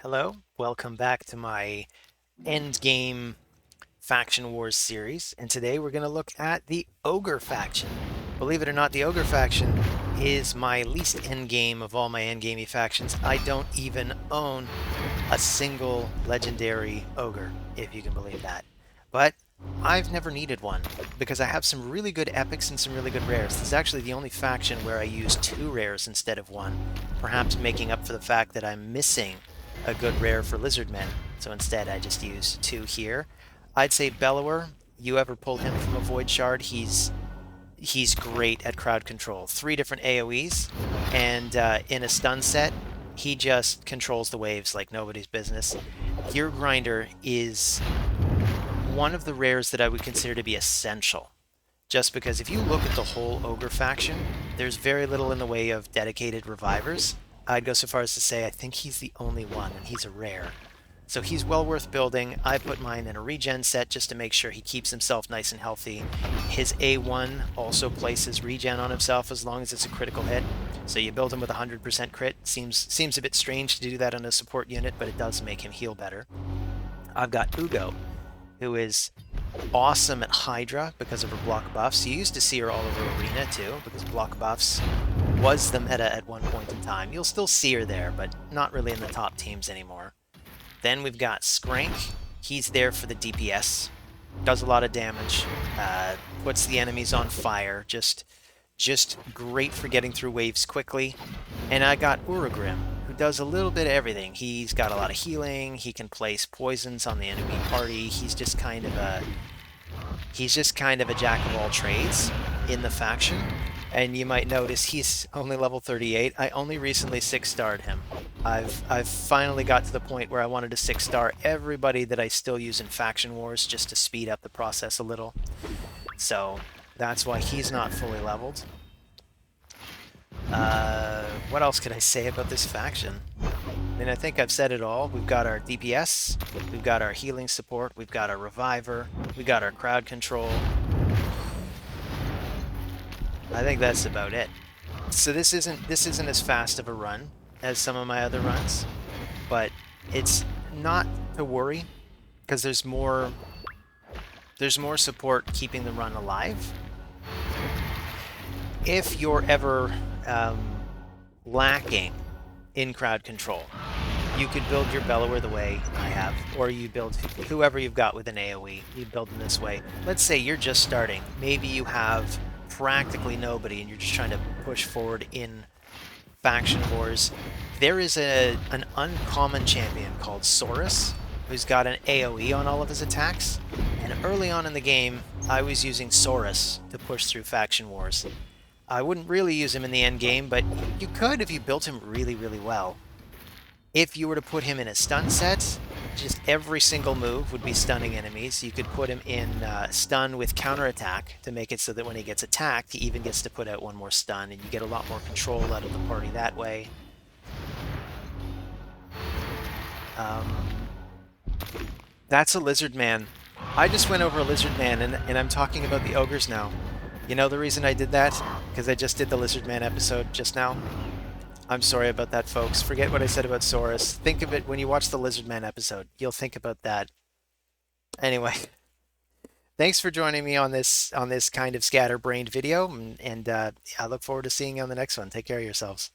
Hello, welcome back to my Endgame Faction Wars series, and today we're going to look at the Ogre faction. Believe it or not, the Ogre faction is my least endgame of all my endgamey factions. I don't even own a single legendary Ogre, if you can believe that. But I've never needed one, because I have some really good epics and some really good rares. This is actually the only faction where I use two rares instead of one, perhaps making up for the fact that I'm missing a good rare for Lizardmen, so instead I just use two here. I'd say Bellower, you ever pull him from a Void Shard, he's great at crowd control. 3 different AoEs, and in a stun set, he just controls the waves like nobody's business. Gear Grinder is one of the rares that I would consider to be essential. Just because if you look at the whole Ogre faction, there's very little in the way of dedicated revivers. I'd go so far as to say I think he's the only one, and he's a rare. So he's well worth building. I put mine in a regen set just to make sure he keeps himself nice and healthy. His A1 also places regen on himself as long as it's a critical hit. So you build him with 100% crit. Seems a bit strange to do that on a support unit, but it does make him heal better. I've got Ugo, who is awesome at Hydra because of her block buffs. You used to see her all over Arena too, because block buffs was the meta at one point in time. You'll still see her there, but not really in the top teams anymore. Then we've got Skrank. He's there for the DPS. Does a lot of damage. Puts the enemies on fire. Just great for getting through waves quickly. And I got Ogryn, who does a little bit of everything. He's got a lot of healing. He can place poisons on the enemy party. He's just kind of a jack of all trades in the faction. And you might notice he's only level 38. I only recently 6-starred him. I've finally got to the point where I wanted to 6-star everybody that I still use in Faction Wars just to speed up the process a little. So that's why he's not fully leveled. What else could I say about this faction? I mean, I think I've said it all. We've got our DPS, we've got our healing support, we've got our reviver, we've got our crowd control. I think that's about it. So this isn't as fast of a run as some of my other runs, but it's not to worry because there's more support keeping the run alive. If you're ever lacking in crowd control, you could build your Bellower the way I have, or you build whoever you've got with an AoE. You build them this way. Let's say you're just starting. Maybe you have practically nobody and you're just trying to push forward in Faction Wars. There is an uncommon champion called Saurus, who's got an AoE on all of his attacks. And early on in the game, I was using Saurus to push through Faction Wars. I wouldn't really use him in the end game, but you could if you built him really, really well. If you were to put him in a stun set, just every single move would be stunning enemies. You could put him in stun with counterattack to make it so that when he gets attacked, he even gets to put out one more stun, and you get a lot more control out of the party that way. That's a Lizard Man. I just went over a Lizard Man, and I'm talking about the Ogres now. You know the reason I did that? Because I just did the Lizard Man episode just now. I'm sorry about that, folks. Forget what I said about Saurus. Think of it when you watch the Lizardman episode. You'll think about that. Anyway, thanks for joining me on this kind of scatterbrained video, and I look forward to seeing you on the next one. Take care of yourselves.